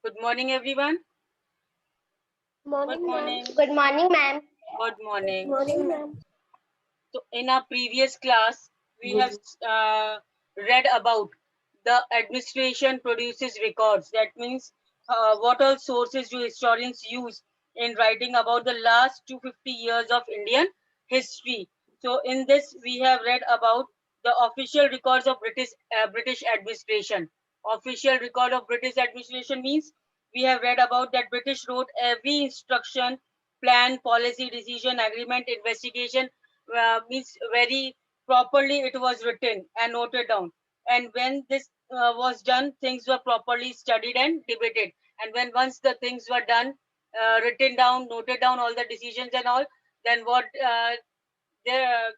Good morning, everyone. Morning, Good ma'am. morning. Good morning, ma'am. Good Good morning. morning, ma'am. So, in our previous class, we have read about the administration produces records. That means what all sources do historians use in writing about the last 250 years of Indian history. So, in this, we have read about the official records of British administration. Official record of British administration means we have read about that British wrote every instruction, plan, policy, decision, agreement, investigation, means very properly it was written and noted down. And when this was done, things were properly studied and debated. And when once the things were done, written down, noted down all the decisions and all, then what the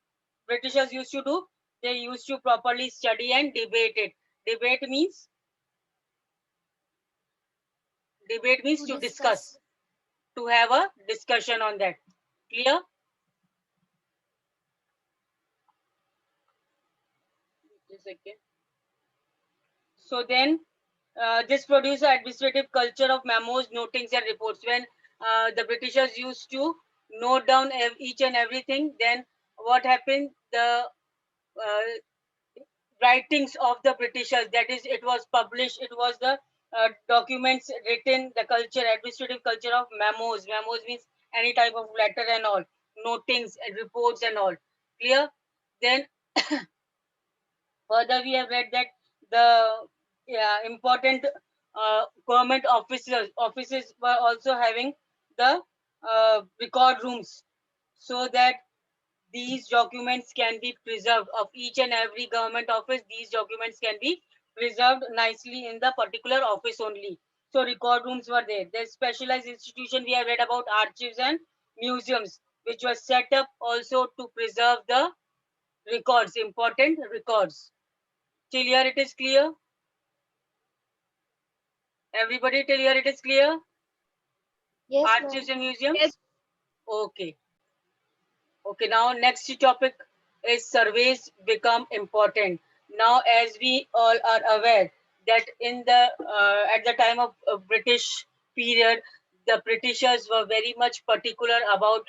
Britishers used to do, they used to properly study and debate it. Debate means to discuss, to have a discussion on that. Clear? Just a second. So then, this produced an administrative culture of memos, notings, and reports. When the Britishers used to note down each and everything, then what happened? The uh, writings of the Britishers, that is, it was published, it was the documents written, the culture, administrative culture of memos. Memos means any type of letter and all, notings and reports and all. Clear? Then further, we have read that the important government offices were also having the record rooms, so that these documents can be preserved. Of each and every government office, these documents can be preserved nicely in the particular office only. So record rooms were there. There's specialized institution we have read about, archives and museums, which was set up also to preserve the records, important records. Till here it is clear? Everybody till here it is clear? Yes, Archives ma'am. and museums? Okay. Okay, now next topic is surveys become important. Now, as we all are aware that in the at the time of British period, the Britishers were very much particular about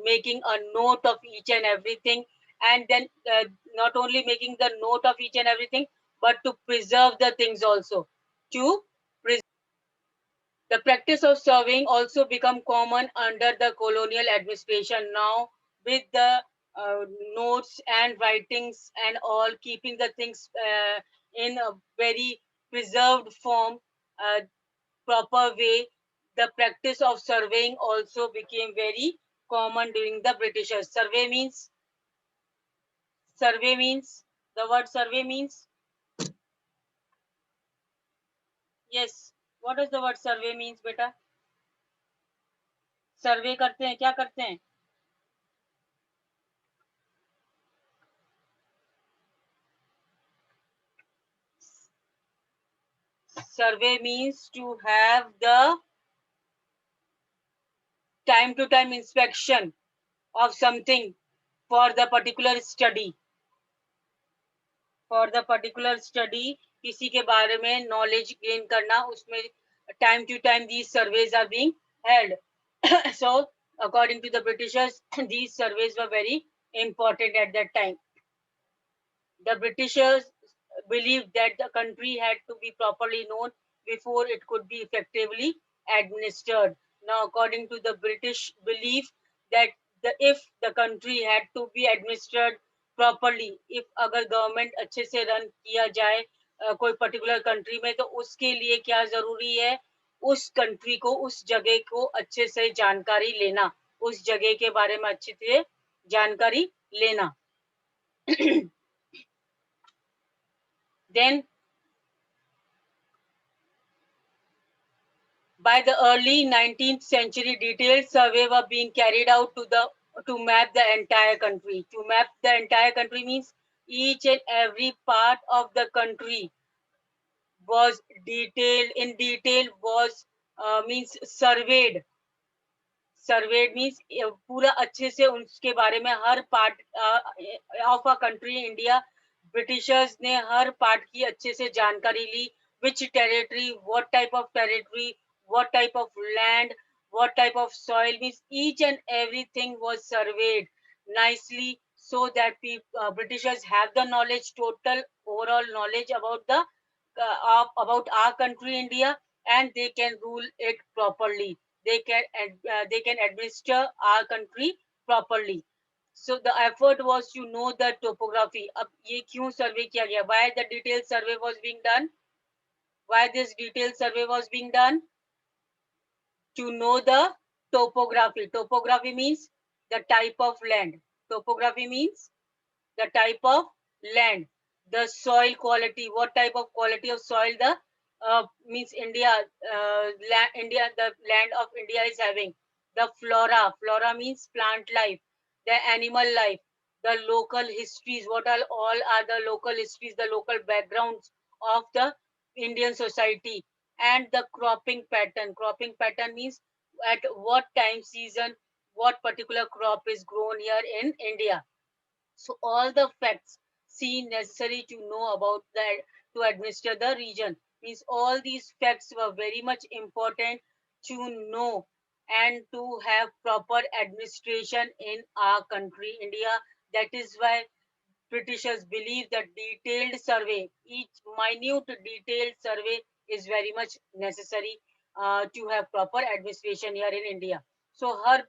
making a note of each and everything, and then not only making the note of each and everything, but to preserve the things also. To The practice of surveying also become common under the colonial administration. Now, with the notes and writings and all, keeping the things in a very preserved form, proper way, the practice of surveying also became very common during the Britishers. Survey means, the word survey means, yes. What does the word survey means, beta? सर्वे करते हैं, क्या करते हैं? Survey means to have the time to time inspection of something for the particular study. For the particular study, किसी के बारे में knowledge gain करना, उसमें time to time these surveys are being held. So, according to the Britishers, these surveys were very important at that time. The Britishers believed that the country had to be properly known before it could be effectively administered. Now, according to the British belief that if the country had to be administered properly, if अगर government अच्छे से run किया जाए कोई particular country में, तो उसके लिए क्या जरूरी है, उस country को, उस जगह को अच्छे से जानकारी लेना, उस जगह के बारे में अच्छे से जानकारी लेना. Then, by the early 19th century, detailed surveys were being carried out to map the entire country. To map the entire country means each and every part of the country was detailed, in detail was means surveyed. Surveyed means पूरा अच्छे से उसके बारे में हर part of a country, India, Britishers ने हर part की अच्छे से जानकारी ली, which territory, what type of territory, what type of land, what type of soil, means each and everything was surveyed nicely so that Britishers have the knowledge, total overall knowledge about the about our country India, and they can rule it properly. They can administer our country properly. So the effort was to know the topography. अब ये क्यों survey किया गया? Why the detailed survey was being done? Why this detailed survey was being done? To know the topography. Topography means the type of land. Topography means the type of land, the soil quality, what type of quality of soil the means India, India, the land of India is having. The flora, flora means plant life, the animal life, the local histories, what all are the local histories, the local backgrounds of the Indian society, and the cropping pattern. Cropping pattern means at what time season, what particular crop is grown here in India. So all the facts seen necessary to know about that to administer the region, means all these facts were very much important to know and to have proper administration in our country, India. That is why Britishers believe that detailed survey, each minute detailed survey is very much necessary to have proper administration here in India. So हर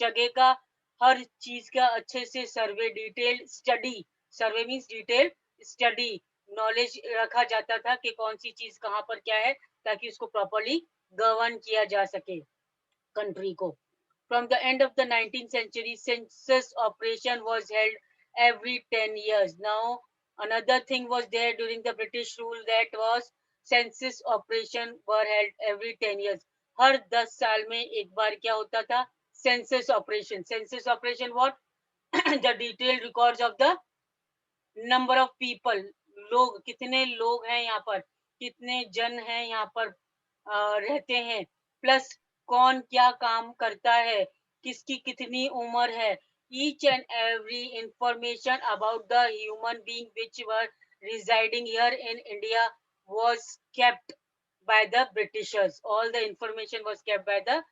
जगह का हर चीज का अच्छे से सर्वे detail study, सर्वे means detail study, knowledge रखा जाता था कि कौन सी चीज कहाँ पर क्या है, ताकि उसको प्रॉपरली गवर्न किया जा सके कंट्री को. From the end of the 19th century, census operation was held every 10 years. Now, another thing was there during the British rule, that was census operation were held every 10 years. हर 10 साल में एक बार क्या होता था? Census operation. Census operation what? The detailed records of the number of people. लोग कितने लोग हैं यहाँ पर, कितने जन हैं यहाँ पर रहते हैं, प्लस कौन क्या काम करता है, किसकी कितनी उम्र है. Each and every information about the human being which were residing here in India was kept by the Britishers. All the information was kept by the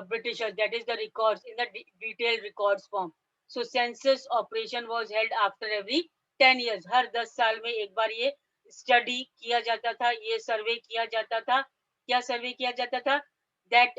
Britishers. That is the records in the detailed records form. So census operation was held after every 10 years. हर 10 साल में एक बार ये study किया जाता था, ये सर्वे किया जाता था. क्या सर्वे किया जाता था? That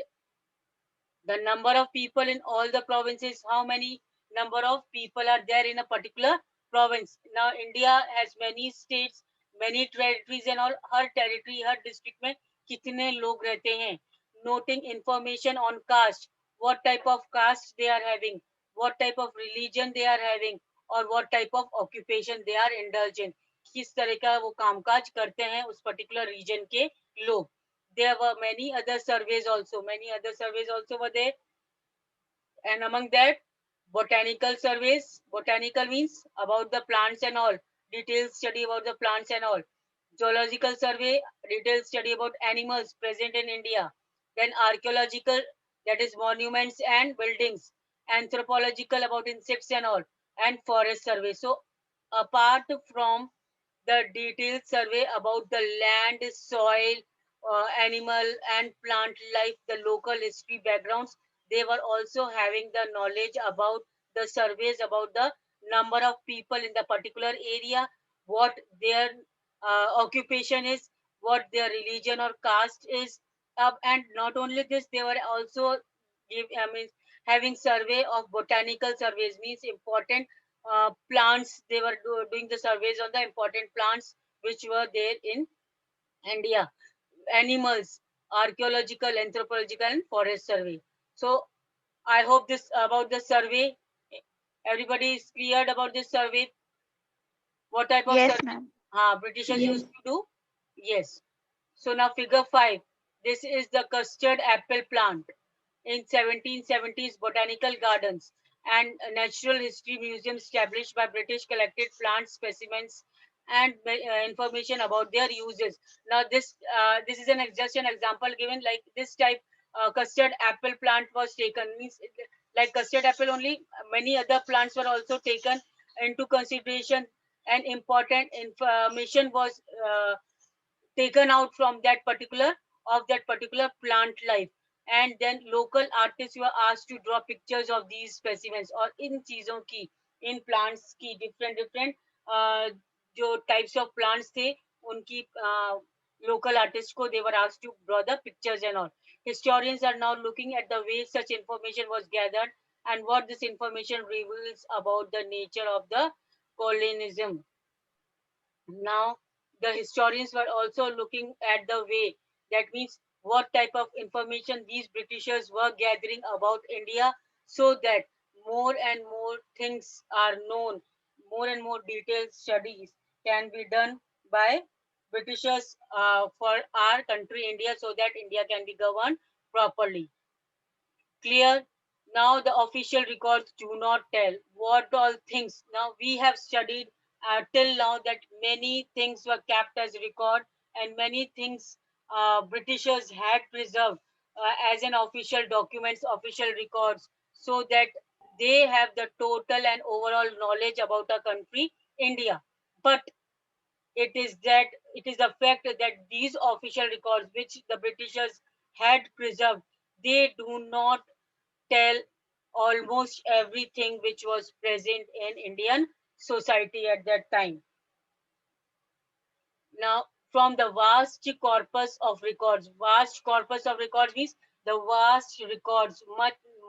the number of people in all the provinces, how many number of people are there in a particular province. Now India has many states, many territories and all. Her territory, her district में कितने लोग रहते हैं. Noting information on caste, what type of caste they are having, what type of religion they are having, or what type of occupation they are indulgent. किस तरह का वो कामकाज करते हैं उस particular region के लोग. There were many other surveys also. Many other surveys also were there. And among that, botanical surveys. Botanical means about the plants and all. Detailed study about the plants and all. Zoological survey, detailed study about animals present in India. Then archaeological, that is monuments and buildings. Anthropological, about insects and all. And forest survey. So apart from the detailed survey about the land, soil, animal and plant life, the local history backgrounds, they were also having the knowledge about the surveys about the number of people in the particular area, what their occupation is, what their religion or caste is. And not only this, they were also having survey of botanical surveys, means important plants. They were doing the surveys on the important plants which were there in India. Animals, archaeological, anthropological, and forest survey. So I hope this about the survey. Everybody is cleared about this survey. What type of Yes, survey ma'am. Britishers Yes. used to do? Yes. So now figure 5. This is the custard apple plant in 1770s botanical gardens and a natural history museum established by British collected plant specimens and information about their uses. Now this is just an example given, like this type custard apple plant was taken, means like custard apple only, many other plants were also taken into consideration, and important information was taken out from that particular plant life. And then local artists were asked to draw pictures of these specimens, और इन चीजों की, इन plants की different जो types of plants थे उनकी local artists को they were asked to draw the pictures and all. Historians are now looking at the way such information was gathered and what this information reveals about the nature of the colonialism. Now, the historians were also looking at the way, that means what type of information these Britishers were gathering about India, so that more and more things are known, more and more detailed studies can be done by Britishers for our country, India, so that India can be governed properly. Clear? Now the official records do not tell what all things. Now we have studied till now that many things were kept as record, and many things Britishers had preserved as an official documents, official records, so that they have the total and overall knowledge about our country, India. But it is the fact that these official records which the Britishers had preserved, they do not tell almost everything which was present in Indian society at that time. Now, from the vast corpus of records means the vast records,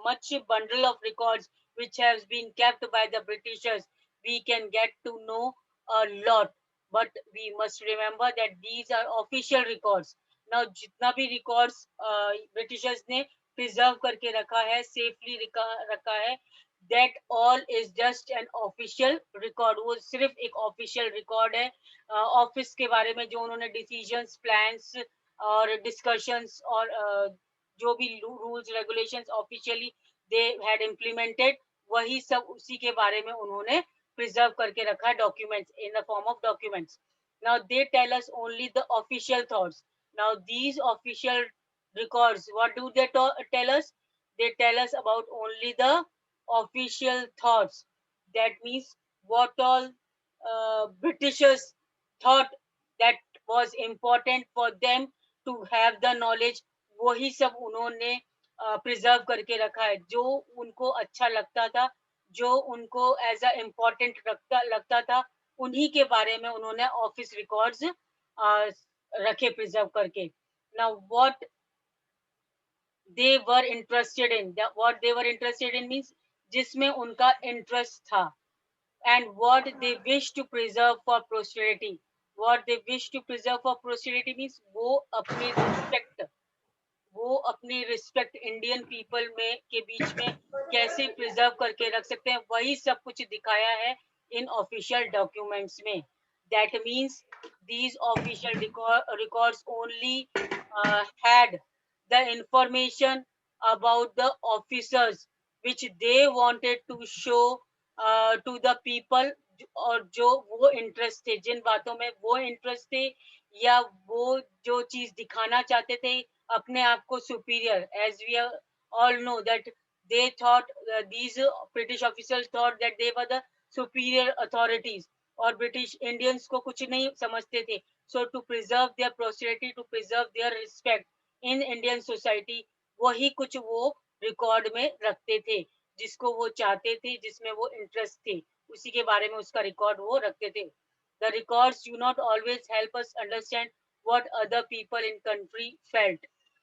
much bundle of records which has been kept by the Britishers, we can get to know a lot. But we must remember that these are official records. Now, जितना भी records Britishers ने preserve करके रखा है, safely रखा है, that all is just an official record. वो सिर्फ एक official record है. ऑफिस के बारे में जो उन्होंने डिसीजंस, प्लान्स और डिस्कशंस और जो भी rules regulations officially they had implemented, वही सब उसी के बारे में उन्होंने प्रिजर्व करके रखा है documents in the form of documents. Now they tell us only the official thoughts. Now these official records, what do they tell us? They tell us about only the official thoughts. That means what all Britishers thought that was important for them to have the knowledge, वही सब उन्होंने preserve करके रखा है. जो उनको अच्छा लगता था, जो उनको एज अ इम्पोर्टेंट लगता था, उन्हीं के बारे में उन्होंने ऑफिस रिकॉर्ड्स रखे प्रिजर्व करके. Now what they were interested in, what they were interested in means जिसमें उनका इंटरेस्ट था, and what they wish to preserve for posterity. What they wish to preserve for posterity means वो अपनी respect Indian people में के बीच में कैसे preserve करके रख सकते हैं, वही सब कुछ दिखाया है इन ऑफिशियल डॉक्यूमेंट्स में. That means these official records only had the information about the officers which they wanted to show to the people, और जो वो इंटरेस्ट थे, जिन बातों में वो इंटरेस्ट थे, या वो जो चीज दिखाना चाहते थे अपने आप को superior. As we all know that they thought these British officials thought that they were the superior authorities, और ब्रिटिश इंडियंस को कुछ नहीं समझते थे. So to preserve their prosperity, to preserve their respect in Indian society, वही कुछ वो record में रखते थे, जिसको वो चाहते थे, जिसमें वो इंटरेस्ट थे, उसी के बारे में उसका रिकॉर्ड वो रखते थे. The records do not always help us understand what other people in country felt.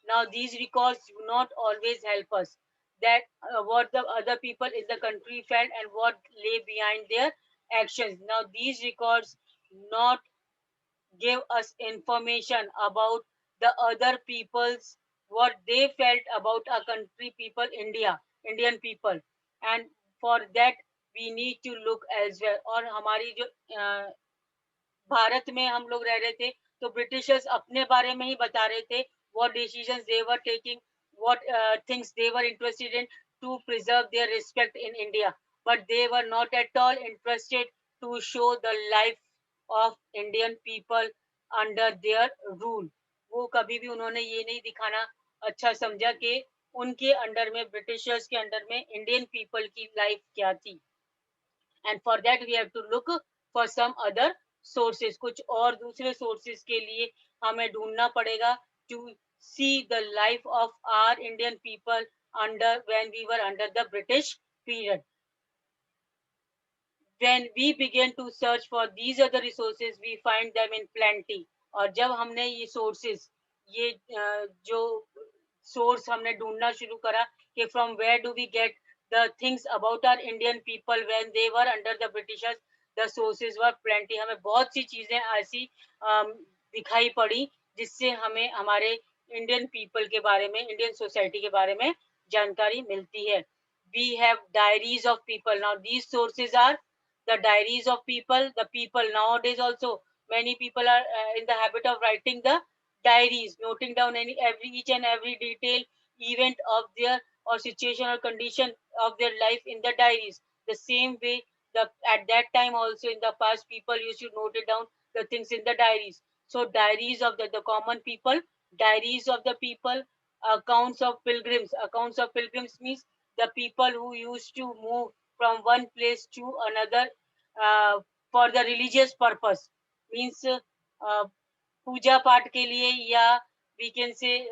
Now these records do not always help us that what the other people in the country felt and what lay behind their actions. Now these records not give us information about the other people's, what they felt about our country people, Indian people, and for that we need to look elsewhere. और हमारी जो भारत में हम लोग रह रहे थे, तो ब्रिटिशर्स अपने बारे में ही बता रहे थे, what decisions they were taking, what things they were interested in to preserve their respect in India, but they were not at all interested to show the life of Indian people under their rule. वो कभी भी उन्होंने ये नहीं दिखाना अच्छा समझा कि उनके अंडर में, ब्रिटिशर्स के अंडर में इंडियन पीपल की लाइफ क्या थी. and for that we have to look for some other sources. कुछ और दूसरे sources के लिए हमें ढूंढना पड़ेगा to see the life of our Indian people when we were under the British period. When we begin to search for these other resources, we find them in plenty. और जब हमने ये sources, ये जो source हमने ढूंढना शुरू करा कि from where do we get the things about our Indian people when they were under the Britishers, the sources were plenty. हमें बहुत सी चीजें ऐसी दिखाई पड़ी जिससे हमें हमारे इंडियन पीपल के बारे में, इंडियन सोसाइटी के बारे में जानकारी मिलती है. We have diaries of people. Now these sources are the diaries of people. The people nowadays also, many people are in the habit of writing the diaries, noting down each and every detail, event of their or situation or condition of their life in the diaries. The same way, at that time also in the past, people used to note it down the things in the diaries. So diaries of the common people, diaries of the people, accounts of pilgrims. Accounts of pilgrims means the people who used to move from one place to another uh, for the religious purpose. Means पूजा पाठ के लिए या we can say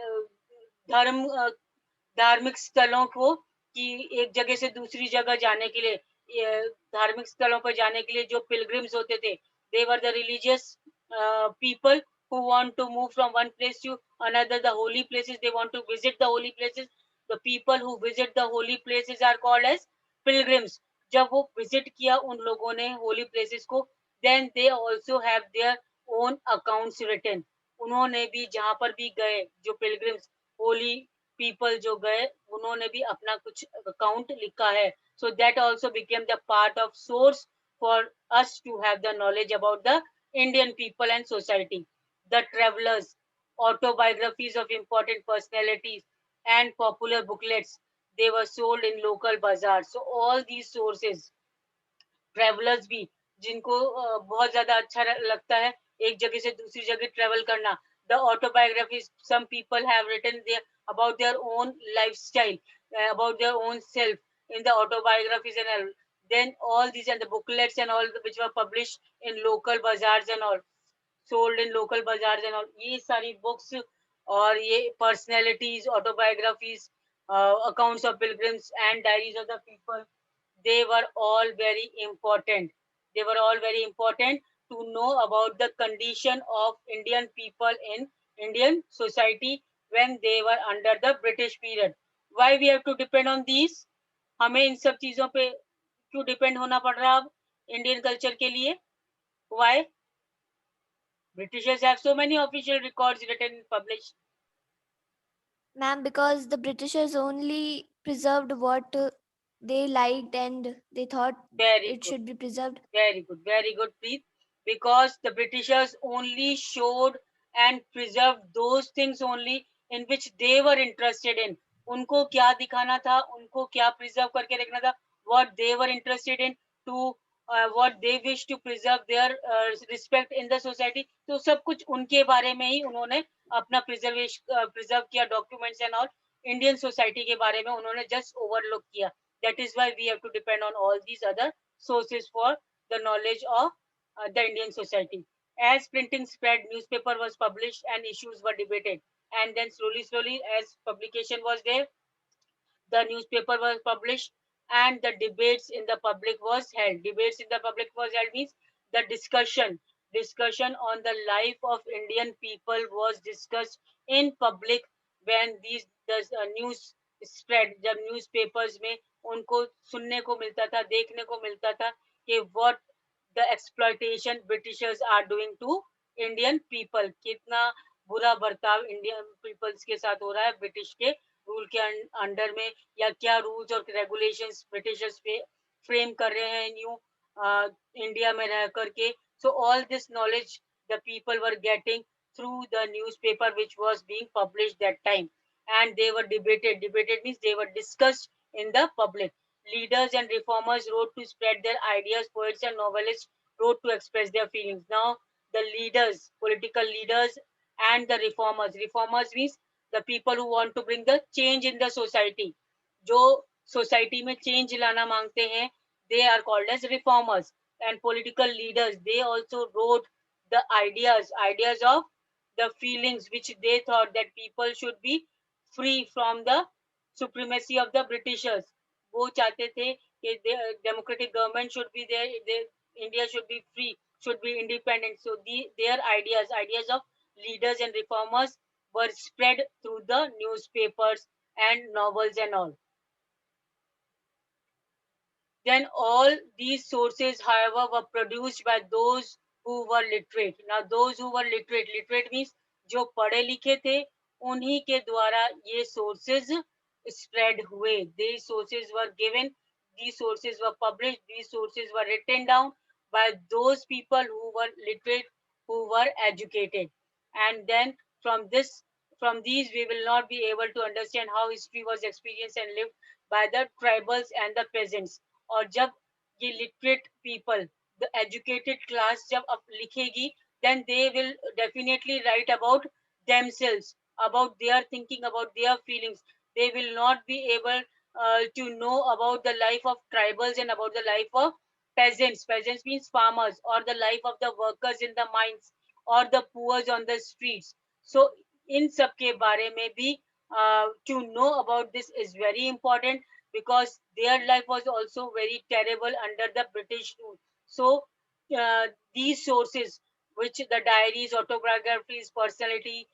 धार्मिक स्थलों को कि एक जगह से दूसरी जगह जाने के लिए धार्मिक स्थलों पर जाने के लिए जो पिलग्रिम्स होते थे, they were the religious people who want to move from one place to another, the holy places. They want to visit the holy places. The people who visit the holy places are called as pilgrims. जब वो visit किया उन लोगों ने holy places को, then they also have their own accounts written. उन्होंने भी जहाँ पर भी गए, जो pilgrims holy people जो गए, उन्होंने भी अपना कुछ account लिखा है. So that also became the part of source for us to have the knowledge about the Indian people and society. The travelers, autobiographies of important personalities, and popular booklets, they were sold in local bazaars. So all these sources, travellers भी जिनको बहुत ज्यादा अच्छा लगता है एक जगह से दूसरी जगह ट्रेवल करना, the autobiographies some people have written there about their own lifestyle, about their own self in the autobiographies and then all these and the booklets and all which were published in local bazaars and all, sold in local bazaars and all, ये सारी books और ये personalities, autobiographies, accounts of pilgrims and diaries of the people, they were all very important. They were all very important to know about the condition of Indian people in Indian society when they were under the British period. Why we have to depend on these? हमें इन सब चीजों पे क्यों depend होना पड़ रहा अब Indian culture के लिए? Why? Britishers have so many official records written and published. Ma'am, because the Britishers only preserved what they liked and they thought Very it good. should be preserved. Very good, Preet. Because the Britishers only showed and preserved those things only in which they were interested in. उनको क्या दिखाना था, उनको क्या preserve करके रखना था, what they were interested in, to what they wish to preserve their respect in the society. तो सब कुछ उनके बारे में ही उन्होंने अपना preserve किया documents and all. Indian society के बारे में उन्होंने just overlook किया. That is why we have to depend on all these other sources for the knowledge of the Indian society. As printing spread, newspaper was published and issues were debated. And then slowly, as publication was there, the newspaper was published and the debates in the public was held. Debates in the public was held means the discussion on the life of Indian people was discussed in public when the news spread. जब newspapers में उनको सुनने को मिलता था, देखने को मिलता था कि what the exploitation Britishers are doing to Indian people, कितना बुरा बर्ताव इंडियन पीपल्स के साथ हो रहा है ब्रिटिश के रूल के अंडर में, या क्या रूल्स और रेगुलेशंस ब्रिटिशर्स पे फ्रेम कर रहे हैं न्यू इंडिया में रह करके. So all this knowledge the people were getting through the newspaper which was being published that time, and they were debated means they were discussed in the public. Leaders and reformers wrote to spread their ideas. Poets and novelists wrote to express their feelings. Now the leaders, political leaders, and the reformers means the people who want to bring the change in the society, जो society में change लाना मांगते हैं, they are called as reformers. And political leaders, they also wrote the ideas of the feelings which they thought that people should be free from the supremacy of the Britishers. वो चाहते थे कि democratic government should be there, India should be free, should be independent. So their ideas of leaders and reformers were spread through the newspapers and novels and all. Then all these sources, however, were produced by those who were literate. Now, those who were literate means जो पढ़े लिखे थे, उन्हीं के द्वारा ये sources spread हुए. These sources were given, these sources were published, these sources were written down by those people who were literate, who were educated. And then from these, we will not be able to understand how history was experienced and lived by the tribals and the peasants. और जब ये literate people, the educated class जब अब लिखेगी, then they will definitely write about themselves, about their thinking, about their feelings. They will not be able to know about the life of tribals and about the life of peasants. Peasants means farmers, or the life of the workers in the mines, or the poor on the streets. So in सब के बारे में भी to know about this is very important, because their life was also very terrible under the British rule. So these sources, which the diaries, autobiographies, personality,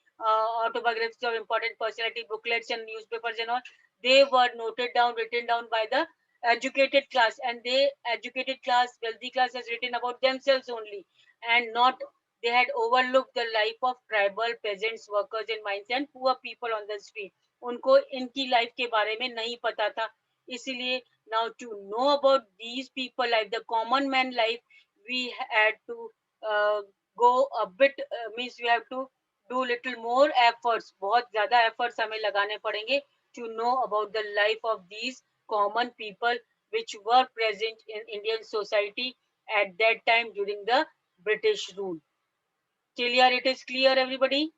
autobiographies of important personality, booklets and newspapers and all, they were noted down, written down by the educated class, and they educated class, wealthy class has written about themselves only, and not, they had overlooked the life of tribal peasants, workers in mines and poor people on the street. उनको इनकी life के बारे में नहीं पता था, इसलिए now to know about these people, like the common man life, we had to go a bit, means we have to do little more efforts, बहुत ज़्यादा efforts हमें लगाने पड़ेंगे to know about the life of these common people which were present in Indian society at that time during the British rule. Clear? It is clear, everybody?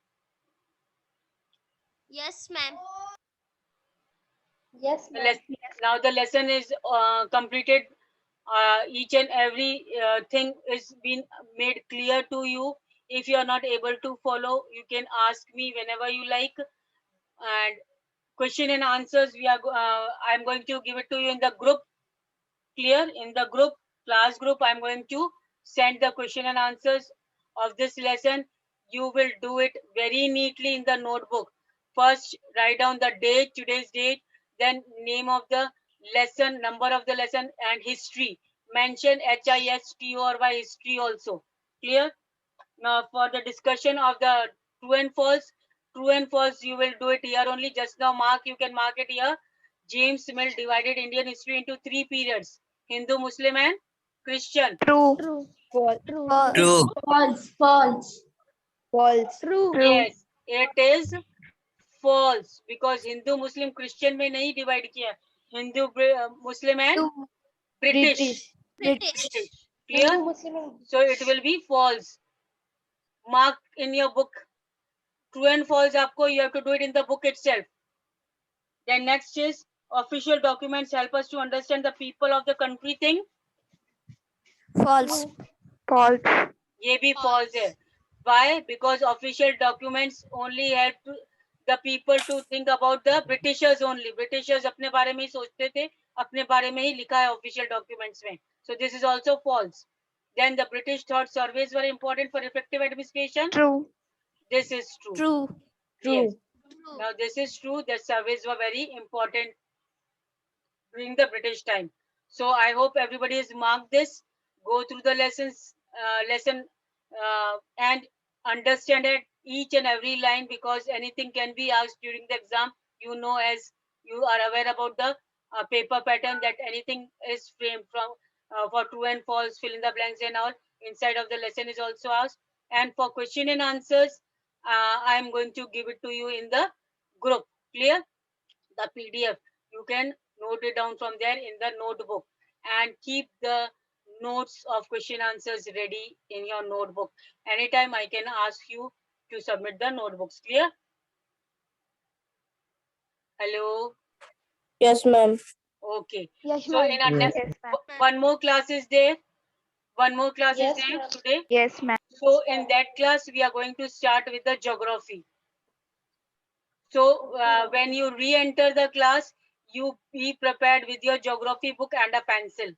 Yes, ma'am. Yes, ma'am. Now the lesson is completed. Each and every thing is been made clear to you. If you are not able to follow, you can ask me whenever you like. And question and answers, I'm going to give it to you in the group. Clear? In the group, class group, I'm going to send the question and answers of this lesson. You will do it very neatly in the notebook. First, write down the date, today's date, then name of the lesson, number of the lesson, and history. Mention HISTORY history also. Clear? Now, for the discussion of the true and false, you will do it here only. Just now, you can mark it here. James Mill divided Indian history into 3 periods: Hindu, Muslim, and Christian. True. True. True. True. False. False. False. True. Yes, it is false, because Hindu, Muslim, Christian में नहीं divide किया. Hindu, Muslim, and True. British. British. Clear? Hindu, Muslim, and So it will be false. Mark in your book. True and false, you have to do it in the book itself. Then next is official documents help us to understand the people of the country thing. False. False. ये भी false है. Why? Because official documents only help the people to think about the Britishers only. Britishers अपने बारे में ही सोचते थे, अपने बारे में ही लिखा है official documents में. So this is also false. Then the British thought surveys were important for effective administration. True. This is true. True. Yes. True. Now this is true that surveys were very important during the British time. So I hope everybody has marked this. Go through the lesson and understand it each and every line, because anything can be asked during the exam. You know, as you are aware about the paper pattern, that anything is framed from for true and false, fill in the blanks and all. Inside of the lesson is also asked. And for question and answers, I am going to give it to you in the group. Clear? The PDF. You can note it down from there in the notebook, and keep the notes of question answers ready in your notebook. Anytime I can ask you to submit the notebooks. Clear? Hello? Yes, ma'am. Okay. yes, So in our ma'am. next, Yes, one more class is there. One more class Yes, is there ma'am. today. Yes, ma'am. So in that class, we are going to start with the geography. So when you re-enter the class, you be prepared with your geography book and a pencil.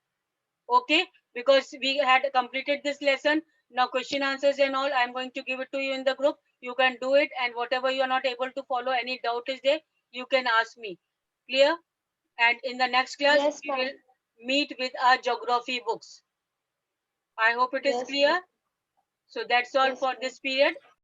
Okay, because we had completed this lesson. Now question answers and all, I'm going to give it to you in the group. You can do it, and whatever you are not able to follow, any doubt is there, you can ask me. Clear? And in the next class, Yes, we will ma'am. meet with our geography books. I hope it is Yes, clear. ma'am. So that's all Yes, for ma'am. this period.